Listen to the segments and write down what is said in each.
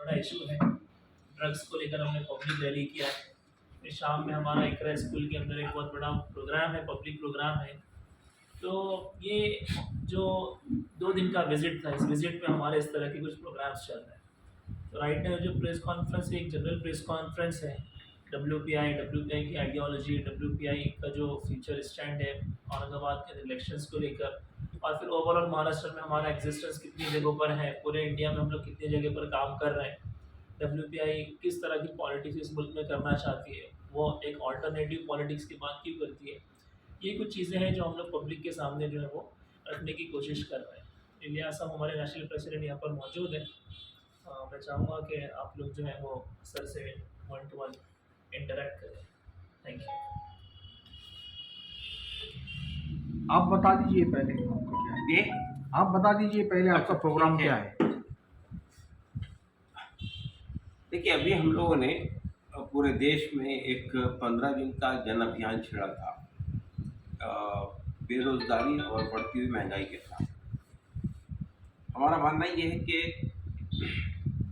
बड़ा इशू है। ड्रग्स को लेकर हमने पब्लिक रैली किया है। फिर शाम में हमारा इकरा स्कूल के अंदर एक बहुत बड़ा प्रोग्राम है, पब्लिक प्रोग्राम है। तो ये जो 2 दिन का विज़िट था, इस विज़िट में हमारे इस तरह के कुछ प्रोग्राम्स चल रहे हैं। तो राइट नाउ जो प्रेस कॉन्फ्रेंस है, एक जनरल प्रेस कॉन्फ्रेंस है। डब्ल्यूपीआई की आइडियोलॉजी, डब्ल्यूपीआई का जो फ्यूचर स्टैंड है औरंगाबाद के इलेक्शंस को लेकर, और फिर ओवरऑल महाराष्ट्र में हमारा एग्जिस्टेंस कितनी जगहों पर है, पूरे इंडिया में हम लोग कितनी जगह पर काम कर रहे हैं, डब्ल्यूपीआई किस तरह की पॉलिटिक्स इस मुल्क में करना चाहती है, वो एक ऑल्टरनेटिव पॉलिटिक्स की बात क्यों करती है। ये कुछ चीज़ें हैं जो हम लोग पब्लिक के सामने जो है वो रखने की कोशिश कर रहे हैं। इलियास साहब हमारे नेशनल प्रेसिडेंट यहाँ पर मौजूद हैं। मैं चाहूँगा कि आप लोग जो है वो सर से 1-to-1 इंटरेक्ट करें। Thank you. आप बता दीजिए पहले आपका क्या है। ये आप बता दीजिए पहले आपका प्रोग्राम क्या है। देखिए, अभी हम लोगों ने पूरे देश में एक 15 दिन का जन अभियान छेड़ा था बेरोजगारी और बढ़ती हुई महंगाई के साथ। हमारा मानना ये है कि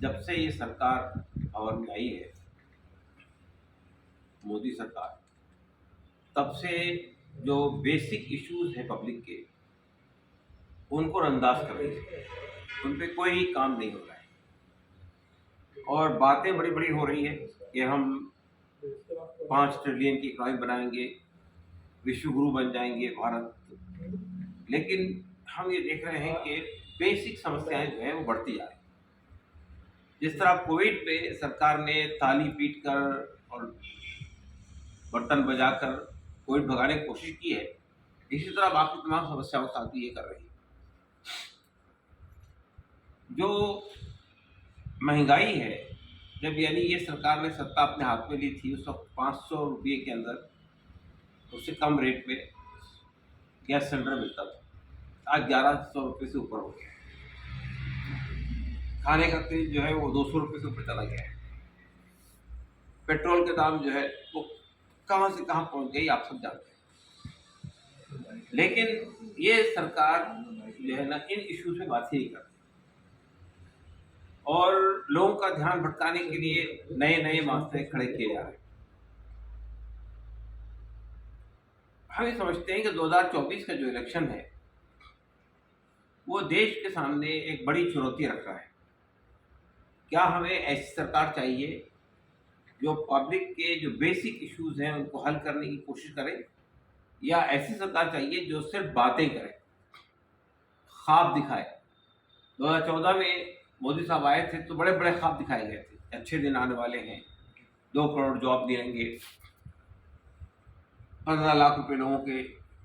जब से ये सरकार पावर में आई है, मोदी सरकार, तब से जो बेसिक इश्यूज हैं पब्लिक के, उनको नजरअंदाज कर रही है, उन पे कोई काम नहीं हो रहा है। और बातें बड़ी बड़ी हो रही है कि हम 5 ट्रिलियन की इकोनॉमी बनाएंगे, विश्व गुरु बन जाएंगे भारत, लेकिन हम ये देख रहे हैं कि बेसिक समस्याएं जो है वो बढ़ती जा रही हैं। जिस तरह कोविड पे सरकार ने ताली पीट कर और बटन बजाकर कोविड भगाने की कोशिश की है, इसी तरह बाकी तमाम समस्याओं के साथ भी ये कर रही है। जो महंगाई है, जब यानी ये सरकार ने सत्ता अपने हाथ में ली थी, उस वक्त 500 रुपये के अंदर, उससे कम रेट में गैस सिलेंडर मिलता था। आज 1100 रुपये से ऊपर हो गया। खाने का तेल जो है वो 200 रुपये से ऊपर चला गया है। पेट्रोल के दाम जो है वो कहाँ से कहाँ पहुँच गई, आप सब जानते हैं। लेकिन ये सरकार जो है ना, इन इश्यूज में बात ही नहीं करती और लोगों का ध्यान भटकाने के लिए नए नए मसले खड़े किए जा रहे हैं। हम ये समझते हैं कि 2024 का जो इलेक्शन है वो देश के सामने एक बड़ी चुनौती रख रहा है। क्या हमें ऐसी सरकार चाहिए जो पब्लिक के जो बेसिक इश्यूज हैं उनको हल करने की कोशिश करे, या ऐसी सरकार चाहिए जो सिर्फ बातें करे, ख्वाब दिखाए। 2014 में मोदी साहब आए थे तो बड़े बड़े ख्वाब दिखाए गए थे, अच्छे दिन आने वाले हैं, 2 करोड़ जॉब देंगे, 15 लाख रुपए लोगों के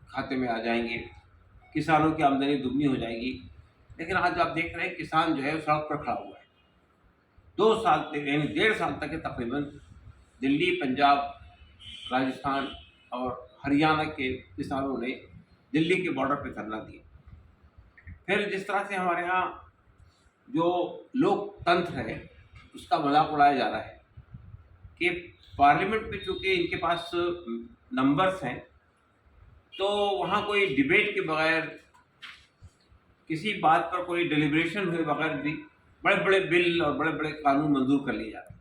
खाते में आ जाएंगे, किसानों की आमदनी दुगनी हो जाएगी। लेकिन आज आप देख रहे हैं किसान जो है वो सड़क पर खड़ा हुआ है। 2 साल तक, यानी 1.5 साल तक के तकरीबन दिल्ली, पंजाब, राजस्थान और हरियाणा के किसानों ने दिल्ली के बॉर्डर पे धरना दिया। फिर जिस तरह से हमारे यहाँ जो लोकतंत्र है उसका मजाक उड़ाया जा रहा है कि पार्लियामेंट में चूँकि इनके पास नंबर्स हैं, तो वहाँ कोई डिबेट के बगैर, किसी बात पर कोई डिलिब्रेशन हुए बगैर भी बड़े बड़े बिल और बड़े बड़े कानून मंजूर कर लिए जाते हैं।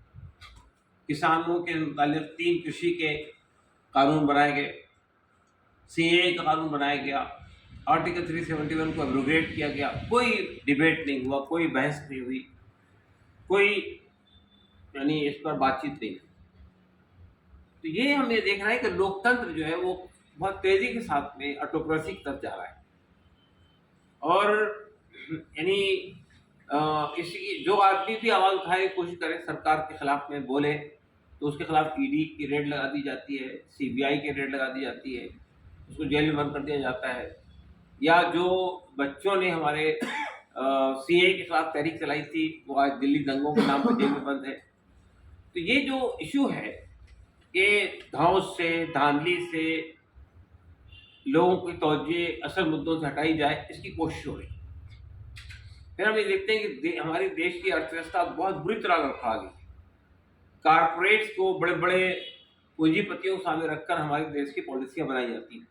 किसानों के मुतालिक 3 कृषि के कानून बनाए गए, सीएए का कानून बनाया गया, आर्टिकल 371 को एब्रोगेट किया गया। कोई डिबेट नहीं हुआ, कोई बहस नहीं हुई, कोई यानी इस पर बातचीत नहीं हुई। तो ये हमें देखना है कि लोकतंत्र जो है वो बहुत तेजी के साथ में ऑटोक्रेसी की तरफ जा रहा है। और यानी इसकी जो आदमी भी आवाज़ उठाने की कोशिश करे, सरकार के खिलाफ में बोले, तो उसके खिलाफ ईडी की रेड लगा दी जाती है, सीबीआई की रेड लगा दी जाती है, उसको जेल में बंद कर दिया जाता है। या जो बच्चों ने हमारे सीए के खिलाफ तहरीक चलाई थी, वो आज दिल्ली दंगों के नाम पर जेल में बंद है। तो ये जो इशू है कि धौंस से, धांधली से लोगों की तवज्जो असल मुद्दों से हटाई जाए, इसकी कोशिश हो रही है। फिर हम ये देखते हैं कि हमारी देश की अर्थव्यवस्था बहुत बुरी तरह रखा गई। कारपोरेट्स को, बड़े बड़े पूंजीपतियों को सामने रखकर हमारे देश की पॉलिसियां बनाई जाती हैं।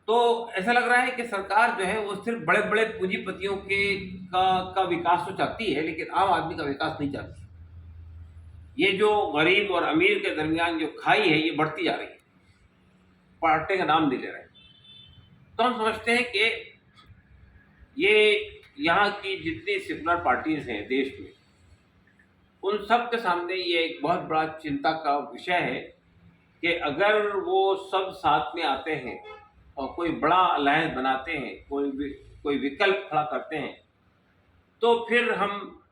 तो ऐसा लग रहा है कि सरकार जो है वो सिर्फ बड़े बड़े पूंजीपतियों के का विकास तो चाहती है, लेकिन आम आदमी का विकास नहीं चाहती। ये जो गरीब और अमीर के दरमियान जो खाई है ये बढ़ती जा रही है, पार्टी का नाम नहीं ले रहे हैं। तो हम समझते हैं कि ये यहाँ की जितनी सेकुलर पार्टीज हैं देश में, उन सब के सामने ये एक बहुत बड़ा चिंता का विषय है कि अगर वो सब साथ में आते हैं और कोई बड़ा अलायंस बनाते हैं, कोई विकल्प खड़ा करते हैं, तो फिर हम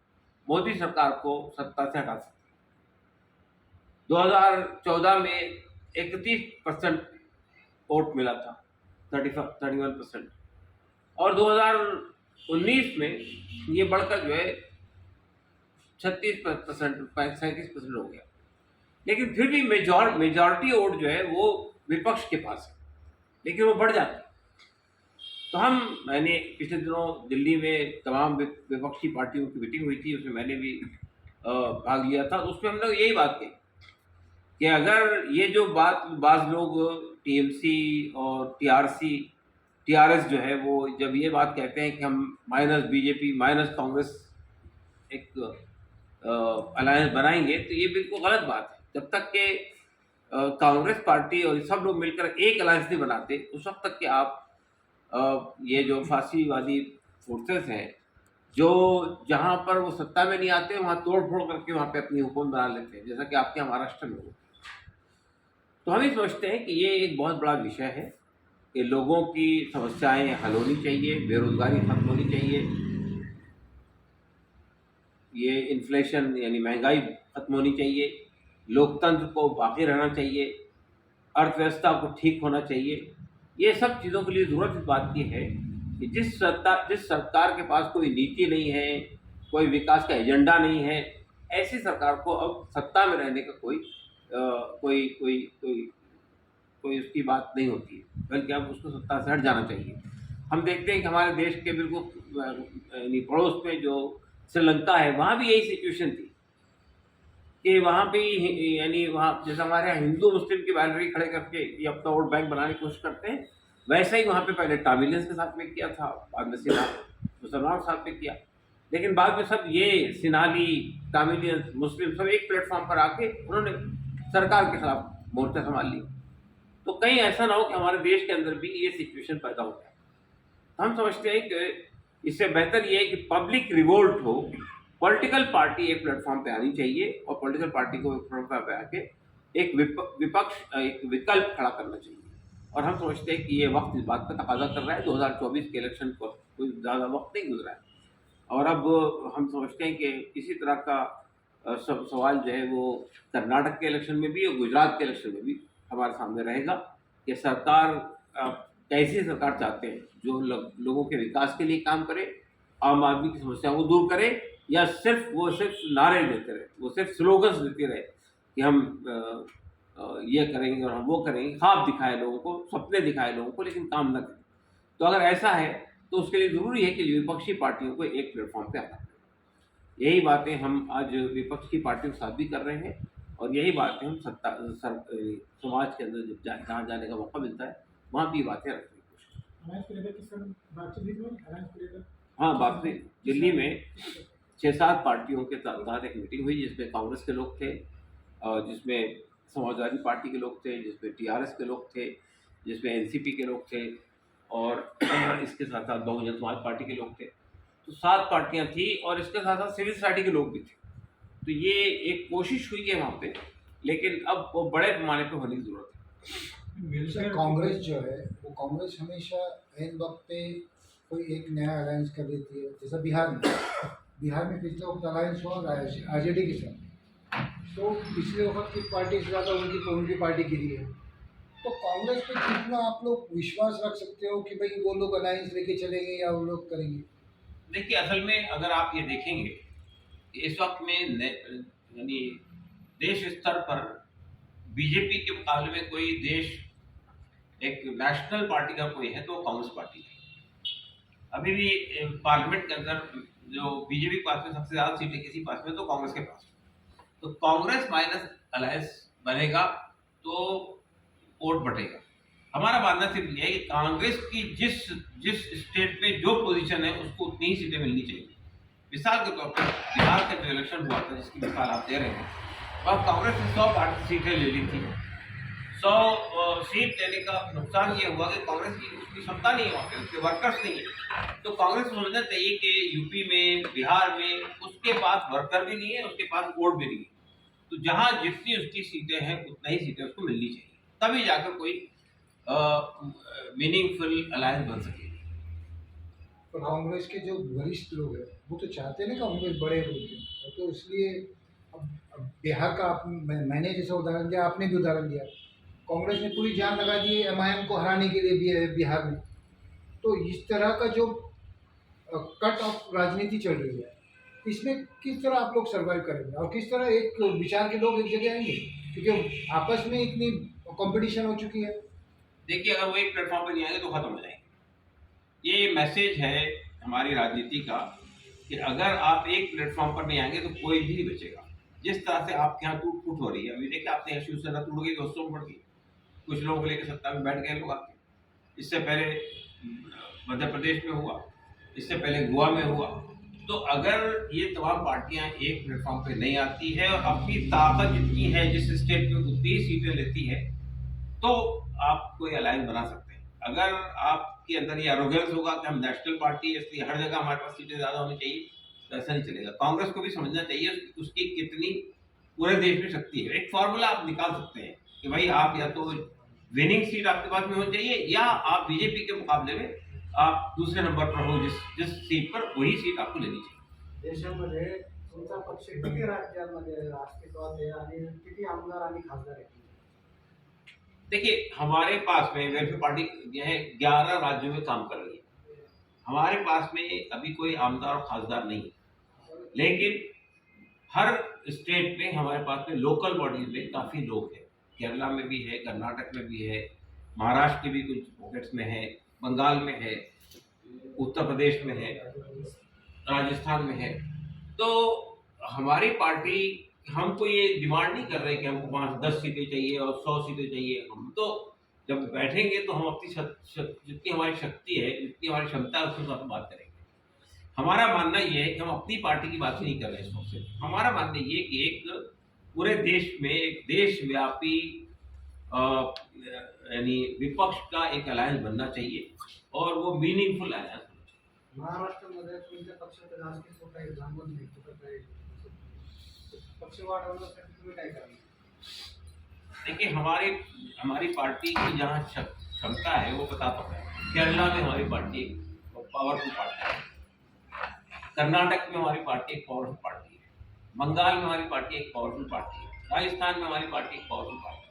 मोदी सरकार को सत्ता से हटा सकते हैं। 2014 में 31% वोट मिला था, 31%, और 2019 में ये बढ़कर जो है 36%, 37% हो गया। लेकिन फिर भी मेजॉरिटी वोट जो है वो विपक्ष के पास है, लेकिन वो बढ़ जाता है। तो मैंने पिछले दिनों दिल्ली में तमाम विपक्षी पार्टियों की मीटिंग हुई थी, उसमें मैंने भी भाग लिया था। तो उसमें हम लोग यही बात कही कि अगर ये जो बाज लोग टीएमसी और टीआरएस जो है वो जब ये बात कहते हैं कि हम माइनस बीजेपी माइनस कांग्रेस एक अलायंस बनाएंगे, तो ये बिल्कुल गलत बात है। जब तक के कांग्रेस पार्टी और सब लोग मिलकर एक अलायंस नहीं बनाते, उस वक्त तक कि आप ये जो फांसीवादी फोर्सेस हैं, जो जहाँ पर वो सत्ता में नहीं आते वहाँ तोड़ फोड़ करके वहाँ पे अपनी हुकूमत बना लेते हैं, जैसा कि आपके महाराष्ट्र में हो। तो हम ये सोचते हैं कि ये एक बहुत बड़ा विषय है कि लोगों की समस्याएं हल होनी चाहिए, बेरोजगारी खत्म होनी चाहिए, ये इन्फ्लेशन यानी महंगाई खत्म होनी चाहिए, लोकतंत्र को बाकी रहना चाहिए, अर्थव्यवस्था को ठीक होना चाहिए। ये सब चीज़ों के लिए ज़रूरत इस बात की है कि जिस सरकार के पास कोई नीति नहीं है, कोई विकास का एजेंडा नहीं है, ऐसी सरकार को अब सत्ता में रहने का कोई उसकी बात नहीं होती है, बल्कि अब उसको सत्ता से हट जाना चाहिए। हम देखते हैं कि हमारे देश के बिल्कुल यानी पड़ोस में जो श्रीलंका है, वहाँ भी यही सिचुएशन थी कि वहाँ पे यानी वहाँ जैसे हमारे यहाँ हिंदू मुस्लिम की बाइनरी खड़े करके ये अपना वोट बैंक बनाने की कोशिश करते हैं, वैसा ही वहाँ पे पहले टामिलियंस के साथ में किया था, बाद में मुसलमानों के साथ में किया, लेकिन बाद में सब ये सिनाली टामिलियंस मुस्लिम सब एक प्लेटफॉर्म पर आके उन्होंने सरकार के खिलाफ मोर्चा संभाल लिया। तो कहीं ऐसा ना हो कि हमारे देश के अंदर भी ये सिचुएशन पैदा हो जाए। हम समझते हैं कि इससे बेहतर ये है कि पब्लिक रिवोल्ट हो, पॉलिटिकल पार्टी एक प्लेटफॉर्म पे आनी चाहिए और पॉलिटिकल पार्टी को एक प्लेटफॉर्म पे आके एक एक विकल्प खड़ा करना चाहिए। और हम समझते हैं कि ये वक्त इस बात का तकाजा कर रहा है। 2024 के इलेक्शन पर कोई ज़्यादा वक्त नहीं गुजरा है, और अब हम समझते हैं कि इसी तरह का सवाल जो है वो कर्नाटक के इलेक्शन में भी और गुजरात के इलेक्शन में भी हमारे सामने रहेगा कि सरकार कैसी सरकार चाहते हैं, जो लोगों के विकास के लिए काम करे, आम आदमी की समस्याओं को दूर करे, या सिर्फ नारे देते रहे, वो सिर्फ स्लोगन्स देते रहे कि हम ये करेंगे और हम वो करेंगे, ख्वाब दिखाए लोगों को, सपने दिखाए लोगों को, लेकिन काम न करें। तो अगर ऐसा है तो उसके लिए ज़रूरी है कि विपक्षी पार्टियों को एक प्लेटफॉर्म पे आना है। यही बातें हम आज विपक्ष की पार्टियों के साथ भी कर रहे हैं, और यही बातें हम समाज के अंदर जब जहाँ जाने का मौका मिलता है वहाँ भी बातें रखने की कोशिश। हाँ, बात नहीं, दिल्ली में 6-7 पार्टियों के साथ एक मीटिंग हुई, जिसमें कांग्रेस के लोग थे, जिसमें समाजवादी पार्टी के लोग थे, जिसमें टीआरएस के लोग थे, जिसमें एनसीपी के लोग थे, और इसके साथ साथ बहुजन समाज पार्टी के लोग थे। तो 7 पार्टियां थी, और इसके साथ साथ सिविल सोसाइटी के लोग भी थे। तो ये एक कोशिश हुई है वहाँ पे, लेकिन अब वो बड़े पैमाने पे होने की जरूरत है। कांग्रेस जो है वो कांग्रेस हमेशा एन वक्त पे कोई एक नया अलायंस कर देती है, जैसा बिहार में पिछले वक्त अलायंस हुआ आरजेडी के साथ, तो पिछले वक्त की पार्टी से ज़्यादा उनकी पार्टी गिरी है। तो कांग्रेस पे कितना आप लोग विश्वास रख सकते हो कि भाई वो लोग अलायंस लेके चलेंगे या वो लोग करेंगे? देखिए, असल में अगर आप ये देखेंगे कि इस वक्त में यानी देश स्तर पर बीजेपी के मुकाबले में कोई देश एक नेशनल पार्टी का कोई है तो वो कांग्रेस पार्टी है। अभी भी पार्लियामेंट के अंदर जो बीजेपी के पास में सबसे ज़्यादा सीटें किसी पास में तो कांग्रेस के पास में, तो कांग्रेस माइनस अलायंस बनेगा तो वोट बढ़ेगा। हमारा मानना सिर्फ ये है कि कांग्रेस की जिस जिस स्टेट में जो पोजीशन है उसको उतनी ही सीटें मिलनी चाहिए। मिसाल के तौर पर बिहार का जो इलेक्शन हुआ था, जिसकी मिसाल आप दे रहे हैं, वह कांग्रेस ने 100 सीटें ले ली थी। 100 सीट लेने का नुकसान ये हुआ कि कांग्रेस की उसकी क्षमता नहीं है, वहाँ पे उसके वर्कर्स नहीं है। तो कांग्रेस को समझना चाहिए कि यूपी में, बिहार में उसके पास वर्कर भी नहीं है, उसके पास वोट भी नहीं है। तो जहाँ जितनी उसकी सीटें हैं उतना ही सीटें उसको मिलनी चाहिए, तभी जाकर कोई मीनिंगफुल अलायंस बन सके। तो कांग्रेस के जो वरिष्ठ लोग हैं वो तो चाहते हैं ना कांग्रेस बड़े हो गए, तो इसलिए अब बिहार का मैंने जैसा उदाहरण दिया, आपने भी उदाहरण दिया, कांग्रेस ने पूरी जान लगा दी है एमआईएम को हराने के लिए भी बिहार में। तो इस तरह का जो कट ऑफ राजनीति चल रही है, इसमें किस तरह आप लोग सर्वाइव करेंगे और किस तरह एक विचार के लोग एक जगह आएंगे, क्योंकि आपस में इतनी कंपटीशन हो चुकी है। देखिए, अगर वो एक प्लेटफॉर्म पर नहीं आएंगे तो खत्म हो जाएंगे। ये मैसेज है हमारी राजनीति का कि अगर आप एक प्लेटफॉर्म पर नहीं आएंगे तो कोई भी नहीं बचेगा। जिस तरह से आपके यहाँ टूट फूट हो रही है, अभी देखिए आपने यहाँ शिवसेना टूट गई, दोस्तों बढ़ गई, कुछ लोगों को लेकर सत्ता में बैठ गए लोग आके। इससे पहले मध्य प्रदेश में हुआ, इससे पहले गोवा में हुआ। तो अगर ये तमाम पार्टियां एक प्लेटफॉर्म पे नहीं आती है और अपनी ताकत जितनी है जिस स्टेट में उतनी ही सीटें लेती है, तो आप कोई अलायंस बना सकते हैं। अगर आपके अंदर ये एरोगेंस होगा कि हम नेशनल पार्टी है इसलिए हर जगह हमारे पास सीटें ज़्यादा होनी चाहिए, तो ऐसा नहीं चलेगा। कांग्रेस को भी समझना चाहिए उसकी कितनी पूरे देश में शक्ति है। एक फॉर्मूला आप निकाल सकते हैं कि भाई आप या तो विनिंग सीट आपके पास में होनी चाहिए, या आप बीजेपी के मुकाबले में आप दूसरे नंबर पर हो, जिस सीट पर वही सीट आपको लेनी चाहिए। देशामध्ये तुमचा पक्ष किती राज्यांमध्ये अस्तित्वात आहे आणि किती आमदार आणि खासदार आहेत? देखिए, हमारे पास में वेलफेयर पार्टी जो है 11 राज्यों में काम कर रही है। हमारे पास में अभी कोई आमदार और खासदार नहीं है, लेकिन हर स्टेट में हमारे पास में लोकल बॉडीज में काफ़ी लोग हैं। केरला में भी है, कर्नाटक में भी है, महाराष्ट्र के भी कुछ पॉकेट्स में है, बंगाल में है, उत्तर प्रदेश में है, राजस्थान में है। तो हमारी पार्टी, हम तो ये डिमांड नहीं कर रहे कि हमको 5-10 सीटें चाहिए और 100 सीटें चाहिए। हम तो जब बैठेंगे तो हम अपनी जितनी हमारी शक्ति है, जितनी हमारी क्षमता है उसके साथ बात करेंगे। हमारा मानना ये है कि हम अपनी पार्टी की बात ही नहीं कर रहे हैं इस वक्त से। हमारा मानना ये है कि एक पूरे देश में एक देशव्यापी यानी विपक्ष का एक अलायंस बनना चाहिए और वो मीनिंगफुल अलायंस होना चाहिए। महाराष्ट्रामध्ये तुमच्या पक्षाचं राजकीय स्वतः काही जाणवत नाही, कुठं काही पक्ष वाढवण्यासाठी तुम्ही काय करणार? देखिए, हमारी पार्टी की जहाँ क्षमता है वो बताता है। केरला में हमारी पार्टी पावरफुल पार्टी है, कर्नाटक में हमारी पार्टी एक पावरफुल पार्टी है, बंगाल में हमारी पार्टी एक पावरफुल पार्टी है, राजस्थान में हमारी पार्टी एक पावरफुल पार्टी है,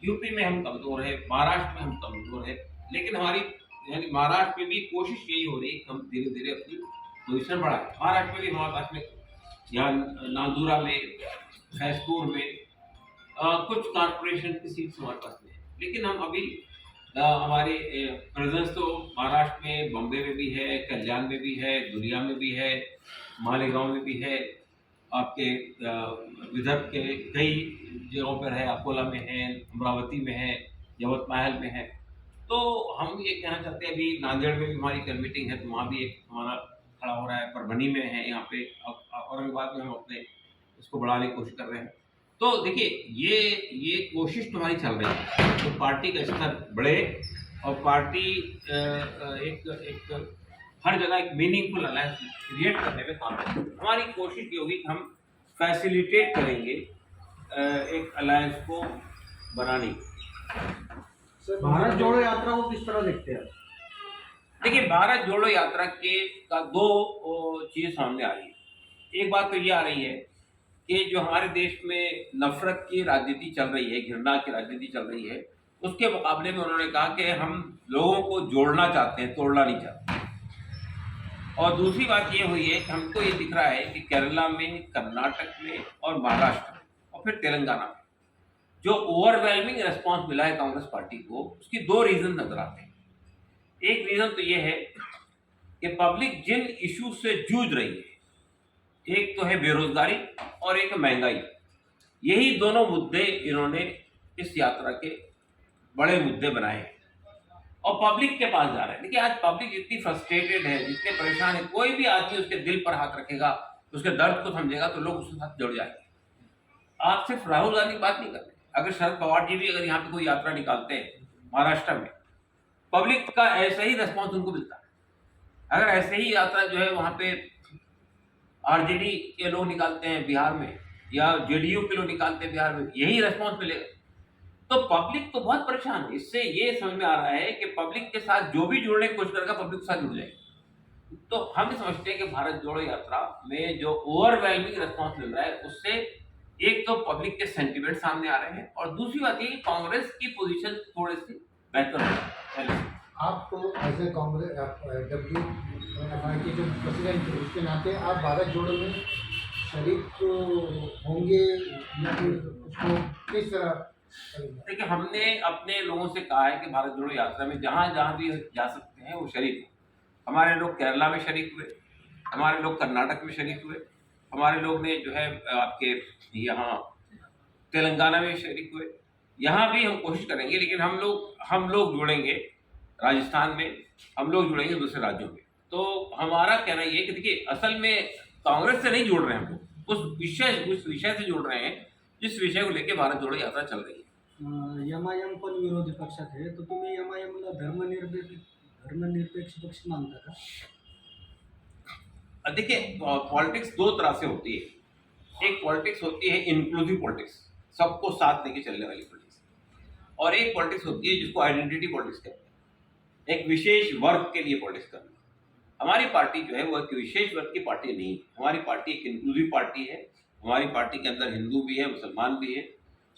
यूपी में हम कमज़ोर है, महाराष्ट्र में हम कमज़ोर है। लेकिन हमारी यानी महाराष्ट्र में भी कोशिश यही हो रही है कि हम धीरे धीरे अपनी पोजिशन बढ़ाएं। महाराष्ट्र में भी हमारे पास में यहाँ नांदुरा में, फैसपुर में कुछ कॉर्पोरेशन की सीट्स हमारे पास में है। लेकिन हम अभी हमारी प्रेजेंस तो महाराष्ट्र में बॉम्बे में भी है, कल्याण में भी है, दुनिया में भी है, मालेगांव में भी है, आपके विदर्भ के कई जगहों पर है, अकोला में है, अमरावती में है, यवतमाल में है। तो हम ये कहना चाहते हैं, अभी नांदेड़ में भी हमारी कल मीटिंग है तो वहाँ भी एक हमारा खड़ा हो रहा है, परभनी में है, यहाँ पे औरंगाबाद में हम अपने इसको बढ़ाने की कोशिश कर रहे हैं। तो देखिए, ये कोशिश तुम्हारी चल रही है तो पार्टी का स्तर बढ़े और पार्टी एक हर जगह एक मीनिंगफुल अलायंस क्रिएट करने में काम करें। हमारी कोशिश ये होगी कि हम फैसिलिटेट करेंगे एक अलायंस को बनाने की। भारत जोड़ो यात्रा को किस तरह देखते हैं? देखिए, भारत जोड़ो यात्रा का दो चीज़ सामने आ रही है। एक बात तो ये आ रही है कि जो हमारे देश में नफरत की राजनीति चल रही है, घृणा की राजनीति चल रही है, उसके मुकाबले में उन्होंने कहा कि हम लोगों को जोड़ना चाहते हैं, तोड़ना नहीं चाहते। और दूसरी बात ये हुई है कि हमको ये दिख रहा है कि केरला में, कर्नाटक में और महाराष्ट्र में और फिर तेलंगाना में जो ओवरवेलमिंग रिस्पॉन्स मिला है कांग्रेस पार्टी को, उसकी दो रीज़न नजर आते हैं। एक रीज़न तो ये है कि पब्लिक जिन इश्यूज से जूझ रही है, एक तो है बेरोजगारी और एक है महंगाई। यही दोनों मुद्दे इन्होंने इस यात्रा के बड़े मुद्दे बनाए हैं और पब्लिक के पास जा रहे हैं। देखिए आज पब्लिक जितनी फ्रस्ट्रेटेड है, जितने परेशान है, कोई भी आदमी उसके दिल पर हाथ रखेगा, उसके दर्द को समझेगा तो लोग उसके साथ जुड़ जाएंगे। आप सिर्फ राहुल गांधी की बात नहीं कर रहे, अगर शरद पवार जी भी अगर यहाँ पे कोई यात्रा निकालते हैं महाराष्ट्र में, पब्लिक का ऐसा ही रिस्पॉन्स उनको मिलता है। अगर ऐसे ही यात्रा जो है वहाँ पे आरजेडी के लोग निकालते हैं बिहार में, या जेडीयू के लोग निकालते हैं बिहार में, यही रिस्पॉन्स मिलेगा। तो पब्लिक तो बहुत परेशान है। इससे ये समझ में आ रहा है कि पब्लिक के साथ जो भी जुड़ने की कोशिश करेगा पब्लिक के साथ जुड़ जाएगी। तो हम समझते हैं कि भारत जोड़ो यात्रा में जो ओवरवेलमिंग रिस्पॉन्स मिल रहा है उससे एक तो पब्लिक के सेंटिमेंट सामने आ रहे हैं और दूसरी बात ये कि कांग्रेस की पोजीशन थोड़ी सी बेहतर हो रही है। आप एज ए कांग्रेस डब्ल्यू के जो प्रेसिडेंट थे उसके नाते आप भारत जोड़ो में शरीक होंगे या फिर उसको किस तरह करेंगे? देखिए हमने अपने लोगों से कहा है कि भारत जोड़ो यात्रा में जहाँ जहाँ भी जा सकते हैं वो शरीक हो। हमारे लोग केरला में शरीक हुए, हमारे लोग कर्नाटक में शरीक हुए, हमारे लोग ने जो है आपके यहाँ तेलंगाना में शरीक हुए। यहाँ भी हम कोशिश करेंगे, लेकिन हम लोग जुड़ेंगे राजस्थान में, हम लोग जुड़ेंगे दूसरे राज्यों में। तो हमारा कहना ये है कि देखिए असल में कांग्रेस से नहीं जुड़ रहे हैं हम लोग, उस विषय से जुड़ रहे हैं जिस विषय को लेकर भारत जोड़ो यात्रा चल रही है। एमआयएम पण विरोधी पक्षात आहे, तर तुम्ही एमआयएमला धर्मनिरपेक्ष पक्ष मानता का? देखिए पॉलिटिक्स दो तरह से होती है। एक पॉलिटिक्स होती है इंक्लूसिव पॉलिटिक्स, सबको साथ लेके चलने वाली पॉलिटिक्स, और एक पॉलिटिक्स होती है जिसको आइडेंटिटी पॉलिटिक्स कहते हैं, एक विशेष वर्ग के लिए पॉलिटिक्स करना। हमारी पार्टी जो है वो एक विशेष वर्ग की पार्टी नहीं है। हमारी पार्टी एक इंक्लूसिव पार्टी है। हमारी पार्टी के अंदर हिंदू भी है, मुसलमान भी है,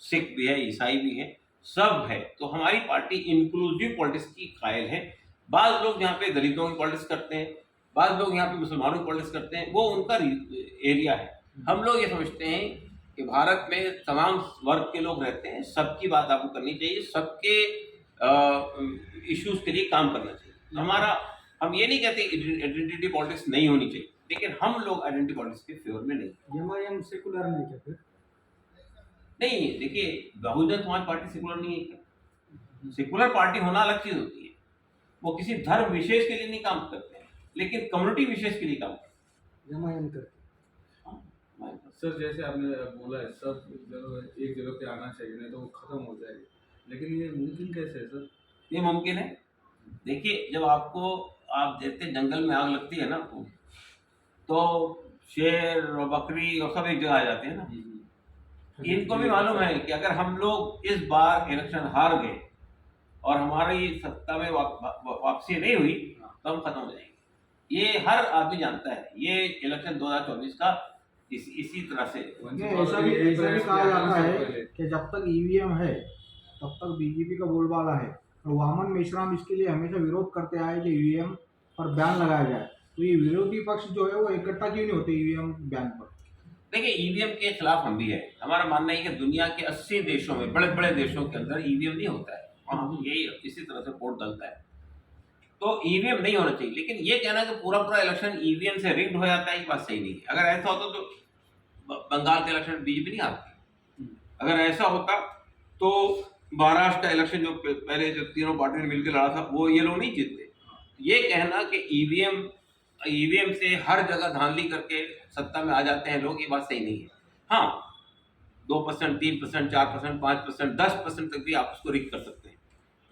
सिख भी है, ईसाई भी है, सब है। तो हमारी पार्टी इंक्लूसिव पॉलिटिक्स की कायल है। बाद लोग यहाँ पे दलितों की पॉलिटिक्स करते हैं, बाद लोग यहाँ पे मुसलमानों की पॉलिटिक्स करते हैं, वो उनका एरिया है। हम लोग ये समझते हैं कि भारत में तमाम वर्ग के लोग रहते हैं, सबकी बात आपको करनी चाहिए, सबके इश्यूज के लिए काम करना चाहिए। हम ये नहीं कहते आइडेंटिटी पॉलिटिक्स नहीं होनी चाहिए, लेकिन हम लोग आइडेंटिटी पॉलिटिक्स के फेवर में नहीं। एमआयएम सेकुलर नहीं क्या फिर? नहीं, देखिए बहुजन समाज पार्टी सेकुलर नहीं है क्या? सेकुलर पार्टी होना अलग चीज होती है। वो किसी धर्म विशेष के लिए नहीं काम करते हैं, लेकिन कम्युनिटी विशेष के लिए काम करते हैं। एमआयएम करते सर जैसे आपने बोला है सब एक जगह पे आना चाहिए, नहीं तो वो खत्म हो जाएगी, लेकिन ये मुमकिन कैसे है सर? ये मुमकिन है। देखिए जब आप देखते जंगल में आग लगती है ना, तो शेर और बकरी और सब एक जगह आ जाते हैं ना। इनको भी मालूम है कि अगर हम लोग इस बार इलेक्शन हार गए और हमारी सत्ता में वापसी नहीं हुई तो हम खत्म हो जाएंगे। ये हर आदमी जानता है। ये इलेक्शन 2024 का इसी तरह से ऐसा भी कहा जाता है कि जब तक ईवीएम है तब तक बीजेपी का बोलबाला है, और वामन मेश्राम इसके लिए हमेशा विरोध करते आए कि ईवीएम पर बैन लगाया जाए। तो ये विरोधी पक्ष जो है वो इकट्ठा क्यों नहीं होते ईवीएम बैन पर? देखिए ईवीएम के खिलाफ हम भी है। हमारा मानना है कि दुनिया के 80 देशों में, बड़े बड़े देशों के अंदर ईवीएम नहीं होता है, वहाँ यही इसी तरह से वोट डलता है। तो ईवीएम नहीं होना चाहिए, लेकिन ये कहना कि पूरा इलेक्शन ईवीएम से रिग्ड हो जाता है, ये बात सही नहीं है। अगर ऐसा होता तो बंगाल के इलेक्शन बीजेपी नहीं आती। अगर ऐसा होता तो महाराष्ट्र का इलेक्शन जो पहले जो तीनों पार्टियों ने मिलकर लड़ा था वो ये लोग नहीं जीतते। ये कहना कि ईवीएम से हर जगह धांधली करके सत्ता में आ जाते हैं लोग, ये बात सही नहीं है। हाँ 2%, 3%, 4%, 5%, 10% तक भी आप उसको रिग कर सकते हैं,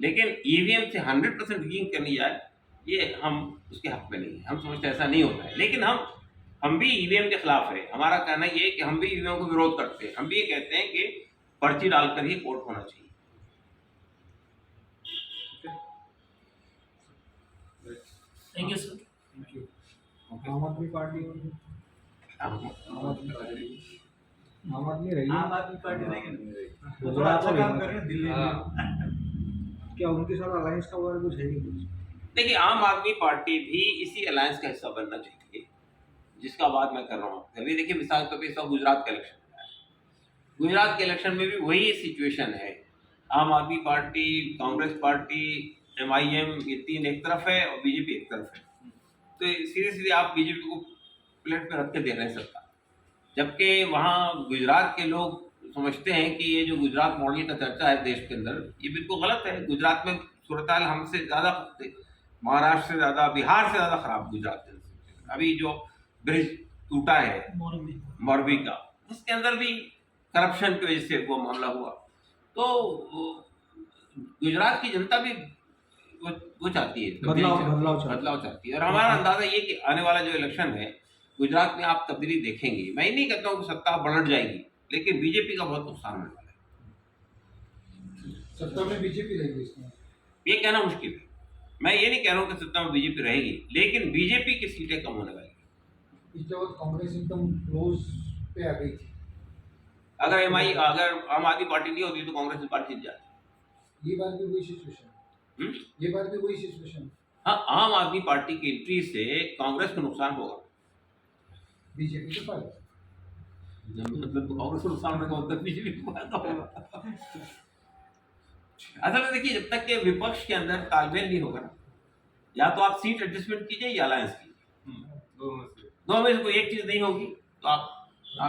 लेकिन ईवीएम से 100% रिगिंग करनी जाए ये हम उसके हक में नहीं है। हम समझते ऐसा नहीं होता है, लेकिन हम भी ईवीएम के खिलाफ है। हमारा कहना ये है कि हम भी ईवीएम को विरोध करते हैं। हम भी ये कहते हैं कि पर्ची डालकर ही वोट होना चाहिए। Thank you sir. आम आदमी पार्टी आम आदमी रही आम आदमी पार्टी नहीं वो थोड़ा अच्छा काम कर रहे हैं दिल्ली में। क्या उनके साथ अलायंस का वगैरह कुछ है ही कुछ? देखिए आम आदमी पार्टी भी इसी अलायंस का हिस्सा बनना चाहिए जिसका बात मैं कर रहा हूँ। अभी देखिए मिसाल के तौर पर गुजरात का इलेक्शन है, गुजरात के इलेक्शन में भी वही सिचुएशन है। आम आदमी पार्टी, कांग्रेस पार्टी, एमआईएम, ये तीन एक तरफ है और बीजेपी एक तरफ है। तो सीधे सीधे आप बीजेपी को प्लेट पे रख के दे रहे हैं सत्ता, जबकि वहाँ गुजरात के लोग समझते हैं कि ये जो गुजरात मॉडल का चर्चा है देश के अंदर, ये बिल्कुल गलत है। गुजरात में सूरत हाल हमसे ज़्यादा, महाराष्ट्र से ज़्यादा, बिहार से ज़्यादा खराब गुजरात में। अभी जो ब्रिज टूटा है मोरबी का, उसके अंदर भी करप्शन की वजह से वो मामला हुआ। तो गुजरात की जनता भी वो चाहती है, बदलाव चाहती है। और हमारा अंदाजा ये कि आने वाला जो इलेक्शन है गुजरात में आप तब्दीली देखेंगे। मैं ये नहीं कहता हूँ कि सत्ता पलट जाएगी, लेकिन बीजेपी का बहुत नुकसान होने वाला है। सत्ता में बीजेपी रहेगी इसमें, ये कहना मुश्किल है। मैं ये नहीं कह रहा हूँ कि सत्ता में बीजेपी रहेगी, लेकिन बीजेपी की सीटें कम होने वाली है। इसके बाद कांग्रेस एकदम क्लोज पे आ गई थी। अगर आम आदमी पार्टी नहीं होती तो कांग्रेस पार्टी जीत जाती। ये बार भी वही सिचुएशन, ये बार भी वही सिचुएशन। हाँ, आम आदमी पार्टी की एंट्री से कांग्रेस को नुकसान होगा, बीजेपी के पास मतलब कांग्रेस को नुकसान होने का मतलब बीजेपी को फायदा होगा। असल में देखिए, जब तक के विपक्ष के अंदर तालमेल नहीं होगा ना, या तो आप सीट एडजस्टमेंट कीजिए या अलायंस कीजिए, दो में से कोई एक चीज नहीं होगी तो आप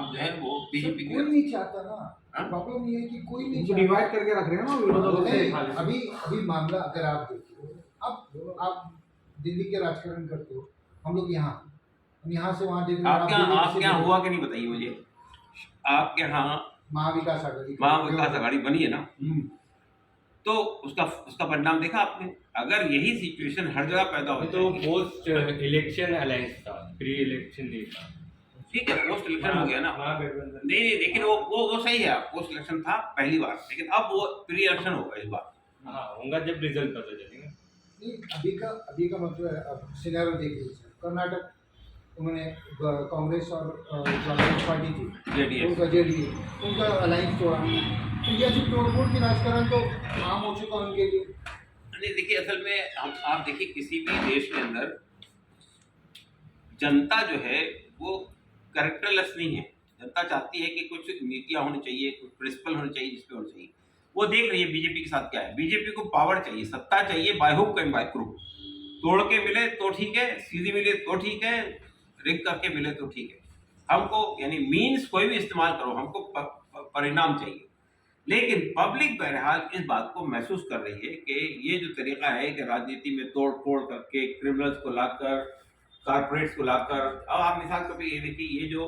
जो है वो बीजेपी कोई नहीं चाहता ना। प्रॉब्लम ये है कि कोई नहीं चाहता। डिवाइड करके रख रहे हैं ना विरोध से। अभी मामला अगर आप देखिए, अब आप दिल्ली के राजकारण करते हो, हम लोग यहाँ से वहाँ देख रहे हैं। आपके यहाँ हुआ कि नहीं बताइए मुझे। आपके यहाँ महाविकास आघाड़ी बनी है ना, तो उसका परिणाम देखा आपने। अगर यही सिचुएशन हर जगह पैदा हो तो पोस्ट इलेक्शन अलायंस था, प्री इलेक्शन नहीं था। ठीक है, पोस्ट इलेक्शन हो गया ना। नहीं, लेकिन वो सही है, पोस्ट इलेक्शन था पहली बार, लेकिन अब वो प्री इलेक्शन होगा इस बार। हाँ, होगा जब रिजल्ट पता चलेगा। नहीं, अभी का मतलब है, अब सिनेरियो देख लीजिए। कर्नाटक उन्होंने कांग्रेस और कांग्रेस पार्टी थी, उनका जेडीए, उनका अलायंस तोड़ा। तो ये जो तोड़फोड़ की राजकारण तो आम हो चुका उनके लिए। नहीं, देखिए, असल में आप देखिए, किसी भी देश के अंदर जनता जो है वो कैरेक्टरलेस नहीं है। जनता चाहती है कि कुछ नीतियाँ होनी चाहिए, कुछ प्रिंसिपल होने चाहिए, जिसपे होनी चाहिए। वो देख रही है बीजेपी के साथ क्या है। बीजेपी को पावर चाहिए, सत्ता चाहिए, by hook and by crook. तोड़ के मिले तो ठीक है, सीधी मिले तो ठीक है, रिग करके मिले तो ठीक है। हमको यानी मीन्स कोई भी इस्तेमाल करो, हमको परिणाम चाहिए। लेकिन पब्लिक बहरहाल इस बात को महसूस कर रही है कि ये जो तरीका है कि राजनीति में तोड़ फोड़ करके क्रिमिनल्स को लाकर, कारपोरेट्स को लाकर, अब आप मिसाल के तौर पे ये देखिए, ये जो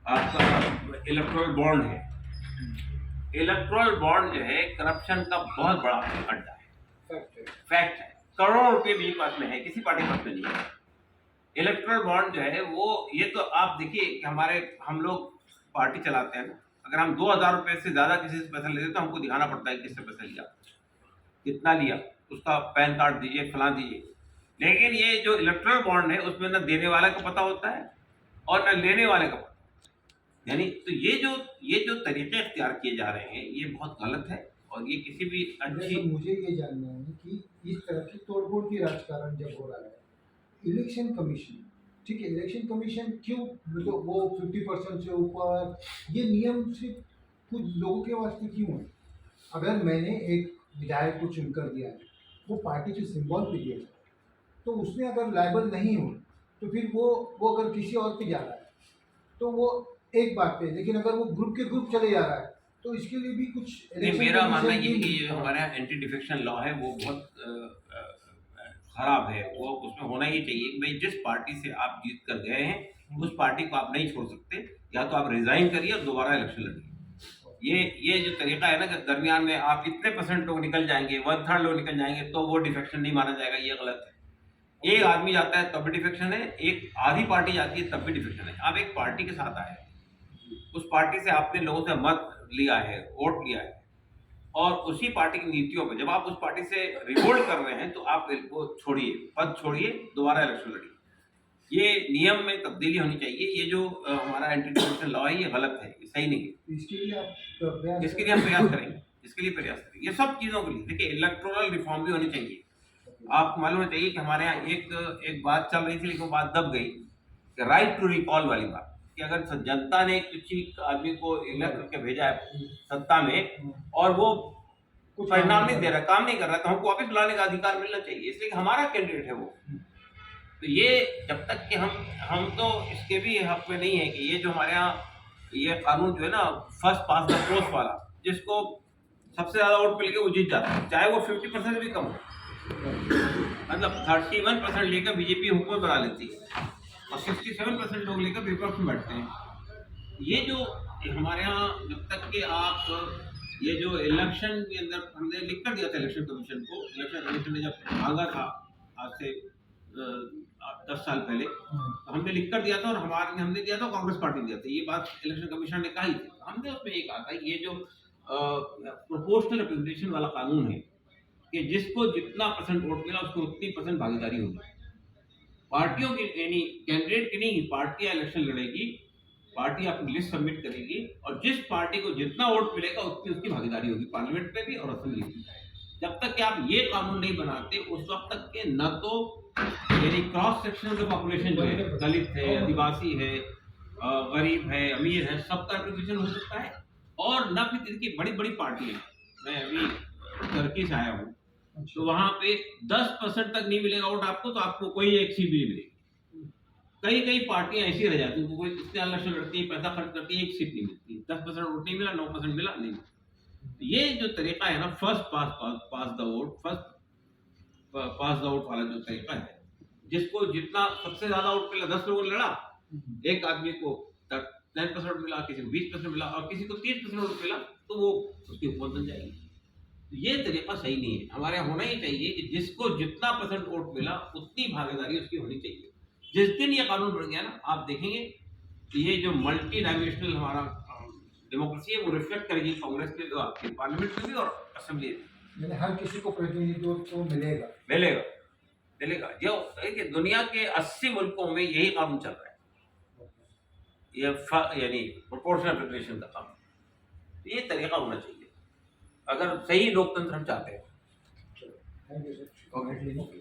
आपका इलेक्ट्रल बॉन्ड है, इलेक्ट्रल बॉन्ड जो है करप्शन का बहुत बड़ा अड्डा है, फैक्ट है। करोड़ों रुपये बीजेपी पास में है, किसी पार्टी पास में नहीं है। इलेक्ट्रल बॉन्ड जो है वो, ये तो आप देखिए कि हम लोग पार्टी चलाते हैं ना, अगर हम 2000 रुपये से ज़्यादा किसी से पैसा लेते तो हमको दिखाना पड़ता है किससे पैसा लिया, कितना लिया, उसका पैन कार्ड दीजिए, फलां दीजिए। लेकिन ये जो इलेक्ट्रल बॉन्ड है उसमें न देने वाले को पता होता है और न लेने वाले को पता। यानी तो ये जो तरीके इख्तियार किए जा रहे हैं ये बहुत गलत है। और ये किसी भी अच्छी, मुझे ये जानना है कि इस तरह की तोड़फोड़ की राजकारण जब हो रहा है, इलेक्शन कमीशन, ठीक है, इलेक्शन कमीशन क्यों, मतलब वो 50% से ऊपर, ये नियम सिर्फ कुछ लोगों के वास्ते क्यों है? अगर मैंने एक विधायक को चुनकर दिया है, वो पार्टी के सिंबल पे दिया है, तो उसमें अगर लायबल नहीं हो तो फिर वो अगर किसी और पे जा रहा है तो वो एक बात पे, लेकिन अगर वो ग्रुप के ग्रुप चले जा रहा है तो इसके लिए भी कुछ मेरा मानना ये है कि जो हमारे यहाँ एंटी डिफेक्शन लॉ है वो बहुत खराब है। वो उसमें होना ही चाहिए कि भाई जिस पार्टी से आप जीत कर गए हैं उस पार्टी को आप नहीं छोड़ सकते, या तो आप रिजाइन करिए और दोबारा इलेक्शन लड़िए। ये जो तरीका है ना कि दरमियान में आप इतने % लोग निकल जाएंगे, 1/3 लोग निकल जाएंगे तो वो डिफेक्शन नहीं माना जाएगा, ये गलत है। एक आदमी जाता है तब भी डिफेक्शन है, एक आधी पार्टी जाती है तब भी डिफेक्शन है। आप एक पार्टी के साथ आए, उस पार्टी से आपने लोगों से मत लिया है, वोट लिया है, और उसी पार्टी की नीतियों पे जब आप उस पार्टी से रिवोल्ट कर रहे हैं तो आप वो छोड़िए, पद छोड़िए, दोबारा इलेक्शन लड़िए। ये नियम में तब्दीली होनी चाहिए। ये जो हमारा एंटी डिफेक्शन लॉ है ये गलत है, ये सही नहीं है। इसके लिए हम प्रयास करेंगे। ये सब चीज़ों के लिए देखिए इलेक्टोरल रिफॉर्म भी होनी चाहिए। आपको मालूम होना चाहिए कि हमारे यहाँ एक बात चल रही थी, लेकिन वो बात दब गई, कि राइट टू रिकॉल वाली बात, कि अगर जनता ने किसी आदमी को इलेक्ट करके भेजा है सत्ता में और वो कुछ परिणाम नहीं दे रहा, काम नहीं कर रहा, तो हमको वापस बुलाने का अधिकार मिलना चाहिए, इसलिए कि हमारा कैंडिडेट है वो। तो ये जब तक कि हम तो इसके भी हक में नहीं है कि ये जो हमारे यहाँ ये कानून जो है ना फर्स्ट पास द पोस्ट वाला, जिसको सबसे ज़्यादा वोट मिल के वो जीत जाता है, चाहे वो 50% भी कम हो। मतलब 31% लेकर बीजेपी हुकूमत बना लेती है और 67% लोग लेकर विपक्ष में बैठते हैं। ये जो हमारे यहाँ जब तक कि आप ये जो इलेक्शन के अंदर हमने लिख कर दिया था इलेक्शन कमीशन को, इलेक्शन कमीशन ने जब मांगा था आज से 10 साल पहले, तो हमने लिख कर दिया था और हमने दिया था, कांग्रेस पार्टी ने दिया था। ये बात इलेक्शन कमीशन ने कही थी। हमने उसमें ये कहा था ये जो प्रोपोर्शनल रिप्रेजेंटेशन वाला कानून है कि जिसको जितना % वोट मिला उसको उतनी % भागीदारी होगी। पार्टियों की यानी कैंडिडेट की नहीं, पार्टियां इलेक्शन लड़ेगी, पार्टी अपनी लिस्ट सबमिट करेगी और जिस पार्टी को जितना वोट मिलेगा उतनी उसकी भागीदारी होगी पार्लियामेंट में भी और असेंबली में। जब तक कि आप ये कानून नहीं बनाते उस वक्त तक के न तो यानी cross section of the population जो है, दलित है, आदिवासी है, गरीब है, अमीर है, सबका रिप्रेजेंटेशन हो सकता है, और न फिर इनकी बड़ी बड़ी पार्टियां। मैं अभी टर्की से आया हूँ, तो वहां पे 10% तक नहीं मिलेगा वोट आपको, तो आपको कोई एक सीट भी नहीं मिलेगी। कई कई पार्टियां ऐसी रह जाती हैं, कोई इतने इलेक्शन लड़ती है, पैसा खर्च करती है, एक सीट नहीं मिलती, 10% वोट नहीं मिला, 9% मिला नहीं। ये जो तरीका है ना first pass the vote, first pass the vote वाला जो तरीका है, जिसको जितना सबसे ज्यादा वोट मिला, 10 लोगों ने लड़ा, एक आदमी को 10% मिला, किसी को 20% मिला और किसी को 30% वोट मिला, तो वो उसकी हुकूमत बन जाएगी। ये तरीका सही नहीं है। हमारे यहाँ होना ही चाहिए कि जिसको जितना % वोट मिला उतनी भागीदारी उसकी होनी चाहिए। जिस दिन ये कानून बन गया ना, आप देखेंगे कि ये जो मल्टी डायमेंशनल हमारा डेमोक्रेसी है वो रिफ्लेक्ट करेगी कांग्रेस के आपके पार्लियामेंट में भी और असेंबली में। यानी हर किसी को प्रतिनिधित्व तो मिलेगा मिलेगा। जो कि दुनिया के 80 मुल्कों में यही कानून चल रहा है, ये यानी प्रोपोर्शनल रिप्रेजेंटेशन का कानून। ये तरीका होना चाहिए अगर सही लोकतंत्र हम चाहते हैं। Thank you sir. ओके।